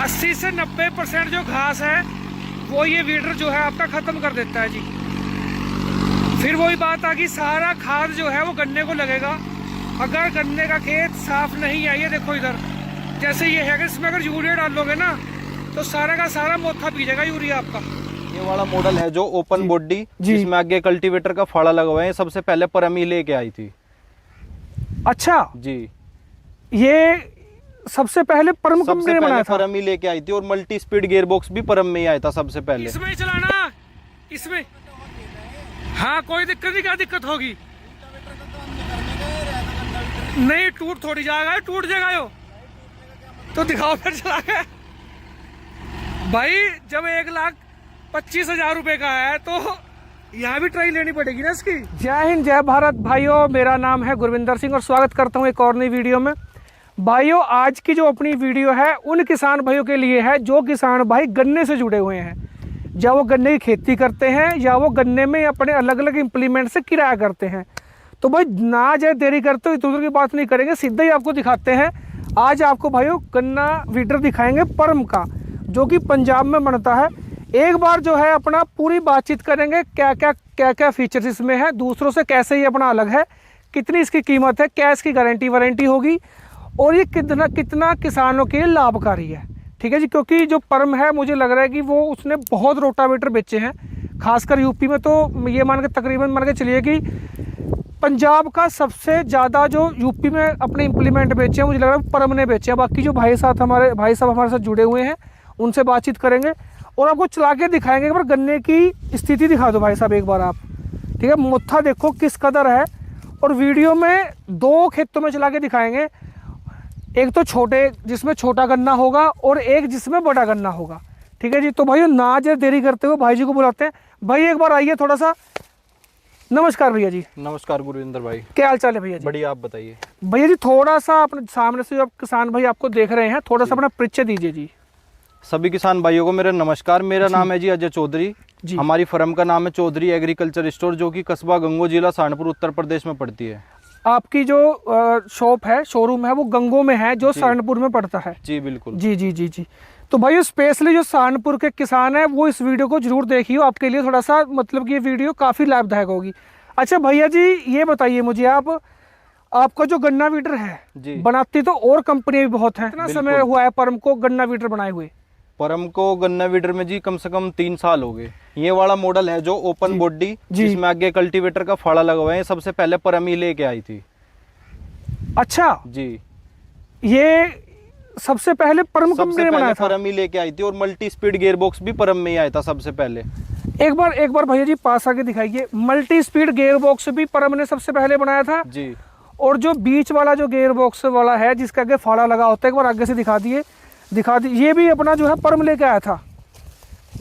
80 से 90% जो घास है वो ये वीडर जो है आपका खत्म कर देता है जी। फिर वही बात आ गई, सारा खाद जो है वो गन्ने को लगेगा। अगर गन्ने का खेत साफ नहीं है, ये देखो इधर जैसे ये है, इसमें अगर यूरिया डालोगे ना तो सारा का सारा मोथा पी जाएगा यूरिया आपका। ये वाला मॉडल है जो ओपन बॉडी, जिसमें आगे कल्टीवेटर का फाड़ा लगा हुआ है, सबसे पहले परमी लेके आई थी। अच्छा जी, ये सबसे पहले परम कंपनी ने बनाया था। परम ही लेके आई थी और मल्टी स्पीड गियर बॉक्स भी परम में ही आया था सबसे पहले। इसमें ही चलाना, इसमें हाँ कोई दिक्कत नहीं। क्या दिक्कत होगी? नहीं टूट थोड़ी जाएगा, टूट जाएगा यो तो दिखाओ फिर चला के। भाई जब 1,25,000 रुपए का है तो यहाँ भी ट्राई लेनी पड़ेगी ना इसकी। जय हिंद जय भारत भाइयों, मेरा नाम है गुरविंदर सिंह और स्वागत करता हूँ एक और नई वीडियो में। भाइयों आज की जो अपनी वीडियो है उन किसान भाइयों के लिए है जो किसान भाई गन्ने से जुड़े हुए हैं, या वो गन्ने की खेती करते हैं या वो गन्ने में अपने अलग अलग इम्प्लीमेंट से किराया करते हैं। तो भाई ना जाए देरी करते हो, इधर की बात नहीं करेंगे, सीधा ही आपको दिखाते हैं। आज आपको भाइयों गन्ना वीडर दिखाएंगे परम का, जो कि पंजाब में बनता है। एक बार जो है अपना पूरी बातचीत करेंगे, क्या क्या फीचर्स इसमें है, दूसरों से कैसे ये अपना अलग है, कितनी इसकी कीमत है, क्या इसकी गारंटी वारंटी होगी और ये कितना किसानों के लिए लाभकारी है। ठीक है जी, क्योंकि जो परम है मुझे लग रहा है कि वो उसने बहुत रोटावेटर बेचे हैं, खासकर यूपी में। तो ये मान के तकरीबन मान के चलिए कि पंजाब का सबसे ज़्यादा जो यूपी में अपने इम्प्लीमेंट बेचे हैं मुझे लग रहा है परम ने बेचे हैं। बाकी जो भाई साहब हमारे साथ जुड़े हुए हैं उनसे बातचीत करेंगे और आपको चला के दिखाएंगे। एक बार गन्ने की स्थिति दिखा दो भाई साहब एक बार आप, ठीक है। मोथा देखो किस कदर है, और वीडियो में दो खेतों में चला के दिखाएंगे, एक तो छोटे जिसमें छोटा गन्ना होगा और एक जिसमें बड़ा गन्ना होगा। ठीक है जी, तो भाई ना जरा देरी करते हुए भाई जी को बुलाते हैं। भाई एक बार आइए थोड़ा सा। नमस्कार भैया जी। नमस्कार गुरविंदर भाई, क्या हाल चाल है भैया जी? बढ़िया, आप बताइए। भैया जी थोड़ा सा अपने सामने से जो किसान भाई आपको देख रहे हैं थोड़ा सा अपना परिचय दीजिए जी। सभी किसान भाइयों को मेरा नमस्कार। मेरा नाम है जी अजय चौधरी। हमारी फर्म का नाम है चौधरी एग्रीकल्चर स्टोर, जो कि कस्बा गंगो, जिला सहारनपुर, उत्तर प्रदेश में पड़ती है। आपकी जो शॉप है, शोरूम है, वो गंगो में है जो सहारनपुर में पड़ता है। जी बिल्कुल। जी जी जी जी। तो भाई स्पेशली जो सहारनपुर के किसान है वो इस वीडियो को जरूर देखिए, आपके लिए थोड़ा सा मतलब कि ये वीडियो काफ़ी लाभदायक होगी। अच्छा भैया जी ये बताइए मुझे, आपका जो गन्ना वीडर है बनाती तो और कंपनी भी बहुत है, कितना समय हुआ है परम को गन्ना वीडर बनाए हुए? परम को गन्ना वीडर में जी कम से कम 3 साल हो गए। ये वाला मॉडल है जो ओपन बॉडी, जिसमें आगे कल्टीवेटर का फाड़ा लगा हुआ है, सबसे पहले परम ही लेके आई थी। अच्छा जी, ये सबसे पहले परम कंपनी ने बनाया था? परम ही लेके आई थी और मल्टी स्पीड गियर बॉक्स भी परम में ही आया था सबसे पहले। एक बार भैया जी पास आके दिखाइए। मल्टी स्पीड गियर बॉक्स भी परम ने सबसे पहले बनाया था जी। और जो बीच वाला जो गियर बॉक्स वाला है जिसका आगे फाड़ा लगा होता है, एक बार आगे से दिखा दिए। ये भी अपना जो है परम लेके आया था।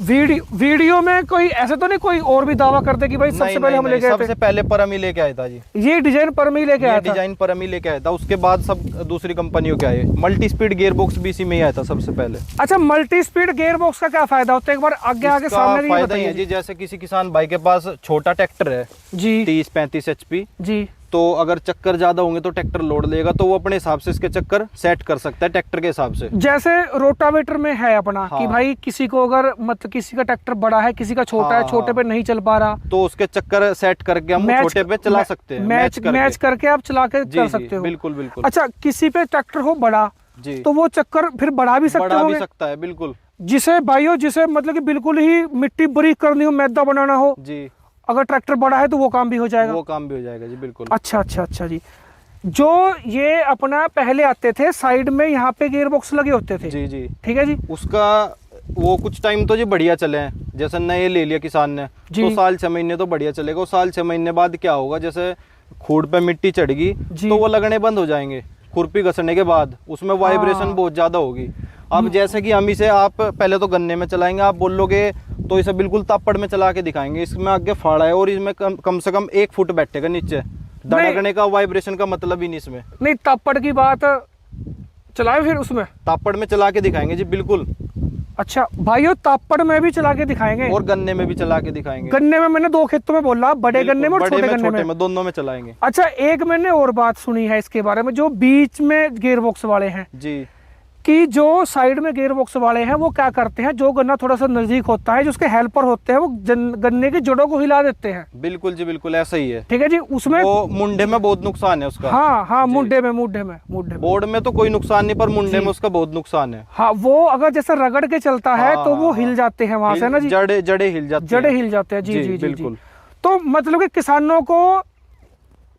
वीडियो में कोई ऐसे तो नहीं कोई और भी दावा करते कि भाई सबसे पहले हम लेके आए थे? सबसे पहले परम ही लेके आया था जी। ये डिजाइन परम ही लेके आया था? डिजाइन परम ही लेके आया था, उसके बाद सब दूसरी कंपनियों के आए। मल्टी स्पीड गियर बॉक्स भी इसी में ही आया था सबसे पहले। अच्छा, मल्टी स्पीड गियर बॉक्स का क्या फायदा होता है, एक बार आगे सामने फायदा है जी, जैसे किसी किसान भाई के पास छोटा ट्रैक्टर है जी, 30-35 HP जी, तो अगर चक्कर ज्यादा होंगे तो ट्रैक्टर लोड लेगा, तो वो अपने हिसाब से इसके चक्कर सेट कर सकता है ट्रैक्टर के हिसाब से। जैसे रोटावेटर में है अपना कि भाई किसी को अगर मतलब किसी का ट्रैक्टर बड़ा है, किसी का छोटा है, छोटे पे नहीं चल पा रहा, तो उसके चक्कर सेट करके हम छोटे पे चला सकते हैं। मैच करके आप चला के कर सकते हो। बिल्कुल बिल्कुल। अच्छा, किसी पे ट्रैक्टर हो बड़ा जी, तो वो चक्कर फिर बढ़ा भी सकता है बिल्कुल। जिसे मतलब कि बिल्कुल ही मिट्टी बारीक करनी हो, मैदा बनाना हो जी, अगर ट्रैक्टर बड़ा है तो वो काम भी हो जाएगा। जी बिल्कुल। अच्छा जी। जो ये अपना पहले आते थे साइड में यहाँ पे गियर बॉक्स लगे होते थे जी, ठीक है जी, उसका वो कुछ टाइम तो जी बढ़िया चले हैं। जैसे नए ले लिया किसान ने तो साल 6 महीने तो बढ़िया चलेगा। साल 6 महीने बाद क्या होगा, जैसे खूड़ पे मिट्टी चढ़ेगी तो वो लगने बंद हो जाएंगे। खुरपी घसने के बाद उसमें वाइब्रेशन बहुत ज्यादा होगी। अब जैसे कि हम इसे आप पहले तो गन्ने में चलाएंगे, आप बोलोगे तो इसे बिल्कुल तापड़ में चला के दिखाएंगे। इसमें आगे फाड़ा है और इसमें कम से कम 1 फुट बैठेगा नीचे, धड़कने का वाइब्रेशन का मतलब ही नहीं इसमें। नहीं, तापड़ की बात चलाए फिर उसमें तापड़ में चला के दिखाएंगे जी बिल्कुल। अच्छा भाइयों, तापड़ में भी चला के दिखाएंगे और गन्ने में भी चला के दिखाएंगे। गन्ने में मैंने 2 खेतों में बोला, बड़े गन्ने में और छोटे गन्ने में, दोनों में चलाएंगे। अच्छा, एक मैंने और बात सुनी है इसके बारे में, जो बीच में गियर बॉक्स वाले हैं जी, कि जो साइड में गियर बॉक्स वाले हैं वो क्या करते हैं, जो गन्ना थोड़ा सा नजदीक होता है, जो उसके हेल्पर होते हैं वो गन्ने की जड़ों को हिला देते हैं। बिल्कुल जी, बिल्कुल ऐसा ही है। ठीक है जी, उसमें वो मुंडे में बहुत नुकसान है उसका। हाँ हाँ, मुंडे में बोर्ड में तो कोई नुकसान नहीं, पर मुंडे में उसका बहुत नुकसान है। हाँ, वो अगर जैसे रगड़ के चलता है तो वो हिल जाते हैं वहां से ना जी, जड़े हिल जाते हैं। जड़े हिल जाते हैं जी जी बिल्कुल। तो मतलब कि किसानों को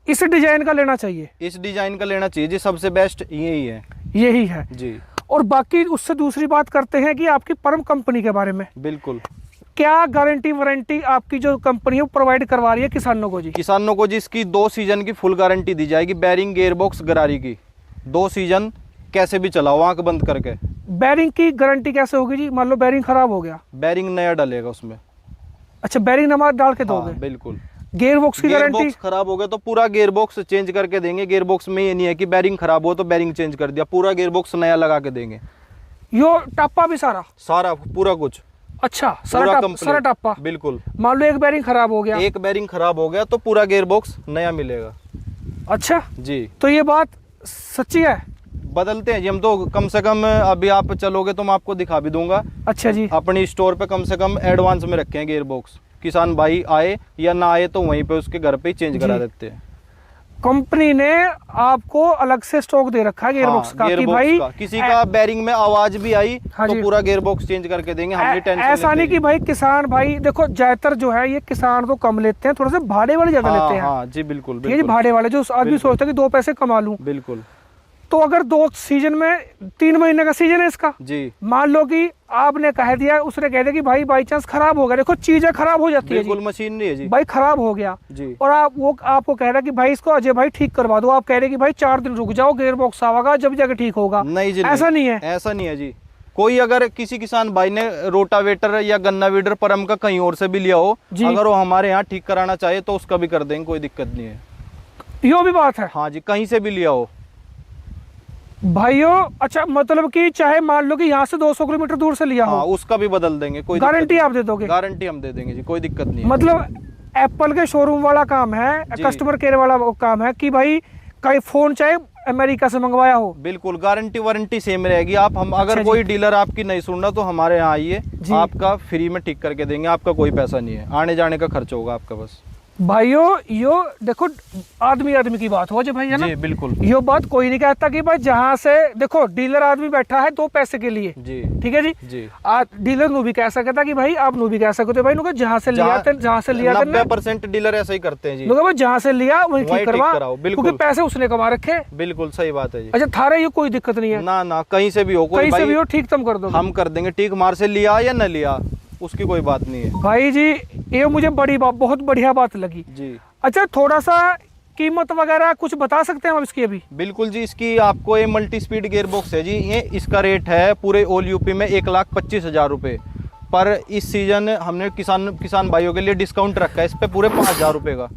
इस डिजाइन का लेना चाहिए, इस डिजाइन का लेना चाहिए जी, सबसे बेस्ट यही है। यही है जी। और बाकी उससे दूसरी बात करते हैं कि आपकी परम कंपनी के बारे में। बिल्कुल। क्या गारंटी वारंटी आपकी जो कंपनी है वो प्रोवाइड करवा रही है किसानों को जी? किसानों को जी इसकी 2 सीजन की फुल गारंटी दी जाएगी, बैरिंग गियर बॉक्स गरारी की 2 सीजन कैसे भी चलाओ आंख बंद करके। बैरिंग की गारंटी कैसे होगी जी? मान लो बैरिंग खराब हो गया, बैरिंग नया डलेगा उसमें। अच्छा, बैरिंग नया डाल के दोगे? हाँ, बिल्कुल। गियर बॉक्स की गारंटी? गियर बॉक्स खराब हो गया तो पूरा गियर बॉक्स चेंज करके देंगे। गियर बॉक्स में ये नहीं है कि बैरिंग खराब हो तो बैरिंग चेंज कर दिया, पूरा गियर बॉक्स नया लगा के देंगे। यो टापा भी सारा पूरा कुछ। अच्छा, सारा टापा। बिल्कुल। मान लो एक बैरिंग खराब हो गया, एक बैरिंग खराब हो गया तो पूरा गियर बॉक्स नया मिलेगा। अच्छा जी, तो ये बात सच्ची है? बदलते हैं जी हम तो, कम से कम अभी आप चलोगे तो मैं आपको दिखा भी दूंगा। अच्छा जी। अपनी स्टोर पे कम से कम एडवांस में रखे हैं गियर बॉक्स, किसान भाई आए या ना आए तो वहीं पे उसके घर पे ही चेंज करा देते हैं। कंपनी ने आपको अलग से स्टॉक दे रखा है गियर बॉक्स का कि भाई किसी का बैरिंग में आवाज भी आई तो पूरा गियर बॉक्स चेंज करके देंगे, हम टेंशन ऐसा नहीं कि भाई किसान भाई देखो ज्यादातर जो है ये किसान तो कम लेते हैं, थोड़ा सा भाड़े वाले ज्यादा लेते हैं। हाँ जी, बिल्कुल। ये भाड़े वाले जो आदमी सोचता है कि 2 पैसे कमा लूं। बिल्कुल। तो अगर 2 सीजन में 3 महीने का सीजन है इसका जी, मान लो कि आपने कह दिया, उसने कह दिया कि भाई बाई चांस खराब हो गया, देखो चीजें खराब हो जाती है बिल्कुल, मशीन नहीं है जी, भाई खराब हो गया जी। और आपको कह रहा है कि भाई इसको अजय भाई ठीक करवा दो, आप कह रहे कि भाई 4 दिन रुक जाओ, गियर बॉक्स आवागा जब जाके ठीक होगा। नहीं जी, ऐसा नहीं है, ऐसा नहीं है जी। कोई अगर किसी किसान भाई ने रोटावेटर या गन्ना वीडर परम का कहीं और से भी लिया हो, अगर वो हमारे यहाँ ठीक कराना चाहे तो उसका भी कर देंगे, कोई दिक्कत नहीं है। यो भी बात है? हाँ जी, कहीं से भी लिया हो भाइयों। अच्छा, मतलब कि चाहे मान लो कि यहाँ से 200 किलोमीटर दूर से लिया हो, उसका भी बदल देंगे, कोई गारंटी आप दे दोगे? गारंटी हम दे देंगे जी, कोई दिक्कत नहीं है। मतलब एप्पल के शोरूम वाला काम है, कस्टमर केयर वाला काम है कि भाई कई फोन चाहे अमेरिका से मंगवाया हो, बिल्कुल गारंटी वारंटी सेम रहेगी। आप हम अगर अच्छा कोई डीलर आपकी नहीं सुन रहा तो हमारे यहाँ आइए, आपका फ्री में ठीक करके देंगे, आपका कोई पैसा नहीं है, आने जाने का खर्च होगा आपका बस। भाइयों यो देखो आदमी की बात हो जी भाई, है ना? जी, बिल्कुल। यो बात कोई नहीं कहता कि भाई जहाँ से देखो डीलर आदमी बैठा है 2 पैसे के लिए जी, ठीक है जी, जी। डीलर नु भी कह सकता कि भाई आप नु भी कह सकते हो भाई नुका जहाँ से लिया 90% डीलर ऐसा ही करते हैं जी, भाई जहाँ से लिया वही ठीक करवाओ, क्योंकि पैसे उसने कमा रखे। बिल्कुल सही बात है जी। अच्छा, थारे ये कोई दिक्कत नहीं है? ना कहीं से भी हो, कहीं से भी हो ठीक तुम कर दो, हम कर देंगे ठीक, मार से लिया या न लिया उसकी कोई बात नहीं है भाई जी। ये मुझे बहुत बढ़िया बात लगी जी। अच्छा, थोड़ा सा कीमत वगैरह कुछ बता सकते हैं हम इसकी अभी? बिल्कुल जी, इसकी आपको ये मल्टी स्पीड गियर बॉक्स है जी, ये इसका रेट है पूरे ऑल यूपी में 1,25,000 रुपये, पर इस सीजन हमने किसान भाइयों के लिए डिस्काउंट रखा है इस पे पूरे 5,000 रुपये का।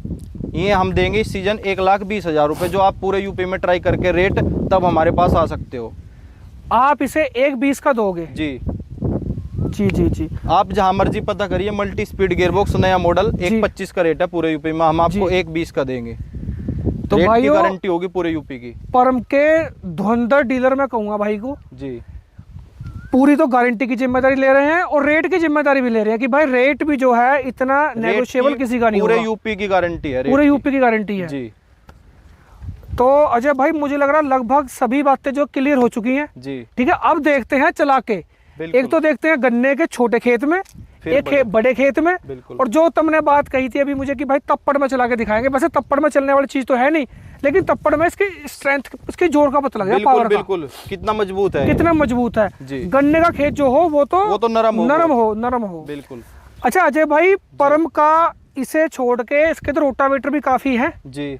ये हम देंगे इस सीजन 1,20,000 रुपये, जो आप पूरे यूपी में ट्राई करके रेट तब हमारे पास आ सकते हो। आप इसे 1,20 का दोगे? जी जी जी जी। आप जहां मर्जी पता करिए, मल्टी स्पीड गियर बॉक्स नया मॉडल 1,25 का रेट है पूरे यूपी में, हम आपको 1,20 का देंगे। तो रेट की गारंटी होगी पूरे यूपी की। परम के धुरंधर डीलर मैं कहूंगा भाई को जी, पूरी तो गारंटी की जिम्मेदारी ले रहे हैं और रेट की जिम्मेदारी भी ले रहे हैं कि भाई रेट भी जो है इतना नेगोशिएबल किसी का नहीं होगा, पूरे यूपी की गारंटी है, पूरे यूपी की गारंटी है जी। तो अजय भाई मुझे लग रहा है लगभग सभी बातें जो क्लियर हो चुकी हैं जी। ठीक है, अब देखते हैं चला के, एक तो देखते हैं गन्ने के छोटे खेत में, एक बड़े खेत में, और जो तुमने बात कही थी अभी मुझे कि भाई तप्पड़ में चला के दिखाएंगे। वैसे तप्पड़ में चलने वाली चीज तो है नहीं, लेकिन तप्पड़ में इसकी स्ट्रेंथ, इसकी जोर का पता लगा, पावर का। बिल्कुल, कितना मजबूत है, कितना मजबूत है जी। गन्ने का खेत जो हो वो तो नरम हो बिल्कुल। अच्छा अजय भाई, परम का इसे छोड़ के इसके तो रोटावेटर भी काफी है जी,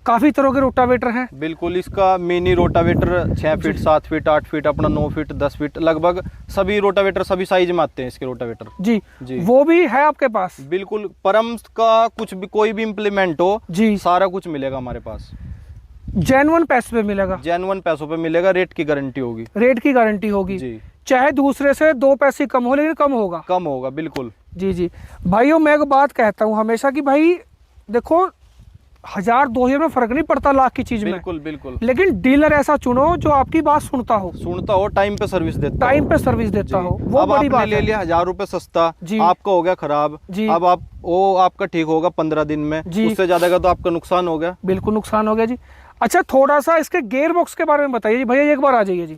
काफी तरह के रोटावेटर हैं। बिल्कुल, इसका mini rotavator 6 feet 7 feet 8 feet अपना 9 फीट 10 फीट लगभग सभी रोटावेटर सभी साइज में आते हैं इसके रोटावेटर जी जी। वो भी है आपके पास? बिल्कुल, परम का कुछ भी कोई भी इम्प्लीमेंट हो जी, सारा कुछ मिलेगा हमारे पास, जेन्युइन पैसे पे मिलेगा, जेन्युइन पैसों पे मिलेगा, रेट की गारंटी होगी, रेट की गारंटी होगी जी। चाहे दूसरे से 2 पैसे कम हो, लेकिन कम होगा बिल्कुल जी जी। भाइयों मैं एक बात कहता हूँ हमेशा कि भाई देखो 1000-2000 में फर्क नहीं पड़ता लाख की चीज में। बिल्कुल बिल्कुल। लेकिन डीलर ऐसा चुनो जो आपकी बात सुनता हो, टाइम पे सर्विस देता टाइम पे सर्विस देता हो, वो अब बड़ी आपने बात ले है। लिया 1000 रुपए सस्ता, जी। आपका हो गया खराब, जी। अब आप वो आपका ठीक होगा 15 दिन में, जी। उससे ज्यादा का तो आपका नुकसान हो गया। बिल्कुल नुकसान हो गया जी। अच्छा, थोड़ा सा इसके गेयर बॉक्स के बारे में बताइए जी। भैया एक बार आ जाइए जी,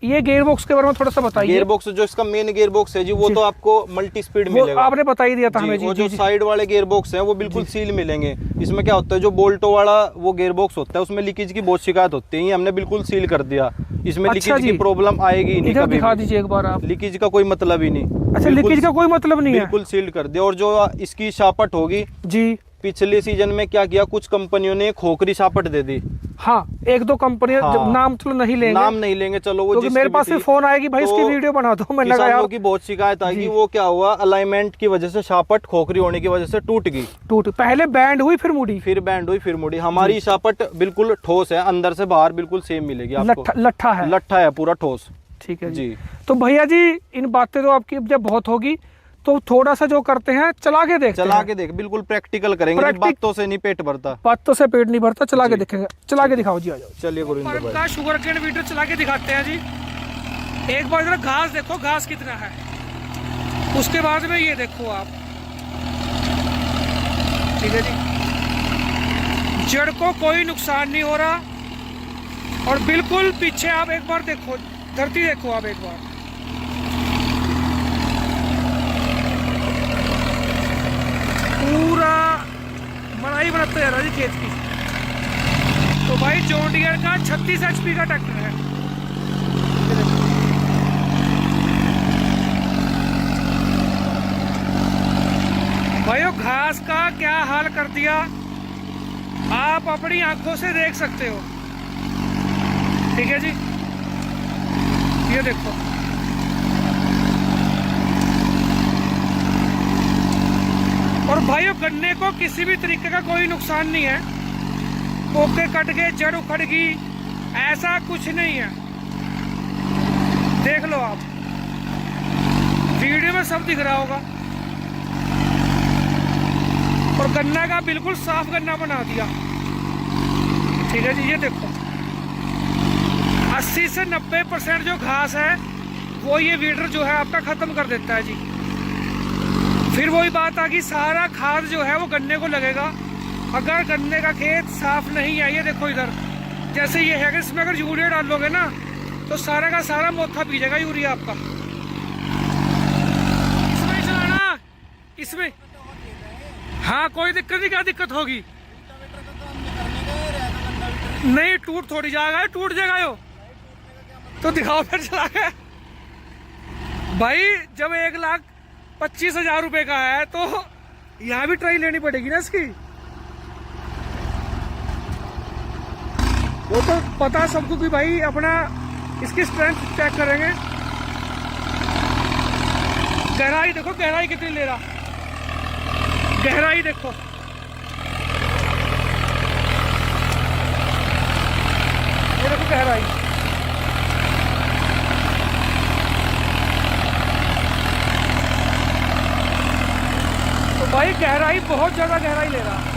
ये गेयर बॉक्स के बारे में थोड़ा सा बताइए। गियर बॉक्स जो इसका मेन गियर बॉक्स है जी, वो जी। तो आपको मल्टी स्पीड वो मिलेगा। आपने बता ही दिया था हमें जी। वो जी, जो जी। साइड वाले गियर बॉक्स हैं वो बिल्कुल सील मिलेंगे। इसमें क्या होता है, जो बोल्टो वाला वो गियर बॉक्स होता है उसमें लीकेज की बहुत शिकायत होती है, ये हमने बिल्कुल सील कर दिया। इसमें अच्छा लीकेज जी। की प्रॉब्लम आएगी ही नहीं इधर कभी दिखा भी। दीजिए एक बार आप। लीकेज का कोई मतलब ही नहीं। अच्छा, बिल्कुल- लीकेज का कोई मतलब नहीं है। बिल्कुल सील्ड कर दिया। और जो इसकी शापट होगी, जी पिछले सीजन में क्या किया, कुछ कंपनियों ने खोखरी शापट दे दी। हाँ, एक दो कंपनियां, हाँ। नाम तो नहीं लेंगे, नाम नहीं लेंगे, चलो वो क्योंकि जिसकी मेरे पास भी भी थी, फोन आएगी भाई इसकी तो वीडियो बना दो। मैंने कहा किसानों यार की बहुत शिकायत आएगी। जी। वो क्या हुआ, अलाइनमेंट की वजह से शापट खोखरी होने की वजह से टूट गई, टूट, पहले बैंड हुई फिर मुड़ी, फिर बैंड हुई फिर मुड़ी। हमारी शापट बिल्कुल ठोस है, अंदर से बाहर बिल्कुल सेम मिलेगी आपको। लट्ठा है। लट्ठा है पूरा ठोस। ठीक है जी। जी। तो भैया जी, इन बातें तो आपकी जब बहुत होगी तो थोड़ा सा जो करते हैं चला के देखते चला हैं। के देख, बिल्कुल प्रैक्टिकल करेंगे, बातों से नहीं पेट भरता। बातों से पेट नहीं भरता, चला के देखेंगे। चला के दिखाओ जी, आ जाओ। चलिए गुरिंदर भाई, का शुगर केन वीडियो चला के दिखाते हैं जी। एक बार जरा घास देखो, घास कितना है, उसके बाद में ये देखो आप। ठीक है जी, जड़ को कोई नुकसान नहीं हो रहा। और बिल्कुल पीछे आप एक बार देखो, धरती देखो आप एक बार, पूरा मड़ाई बनाता जा रहा है जी खेत की। तो भाई जॉन डियर का 36 HP का ट्रैक्टर है। भाइयों, घास का क्या हाल कर दिया आप अपनी आंखों से देख सकते हो। ठीक है जी, ये देखो। और भाइयों, गन्ने को किसी भी तरीके का कोई नुकसान नहीं है। पोके कट गए, जड़ उखड़ गई, ऐसा कुछ नहीं है। देख लो आप, वीडियो में सब दिख रहा होगा। और गन्ना का बिल्कुल साफ गन्ना बना दिया। ठीक है जी, ये देखो 80 से 90% जो घास है वो ये वीडर जो है आपका खत्म कर देता है जी। फिर वही बात आ गई, सारा खाद जो है वो गन्ने को लगेगा। अगर गन्ने का खेत साफ नहीं है, ये देखो इधर जैसे ये है कि इसमें अगर यूरिया डालोगे ना तो सारा का सारा मोथा पी जाएगा यूरिया आपका। इसमें चलाना, इसमें हाँ कोई दिक्कत नहीं। क्या दिक्कत होगी? नहीं, टूट थोड़ी जाएगा, टूट जाएगा यो तो दिखाओ फिर चला के। भाई जब 1,25,000 रुपए का है तो यहाँ भी ट्राई लेनी पड़ेगी ना इसकी। वो तो पता सबको कि भाई अपना इसकी स्ट्रेंथ चेक करेंगे। गहराई देखो, गहराई कितनी ले रहा, गहराई देखो। ये देखो गहराई। तो भाई गहराई बहुत ज्यादा गहराई ले रहा।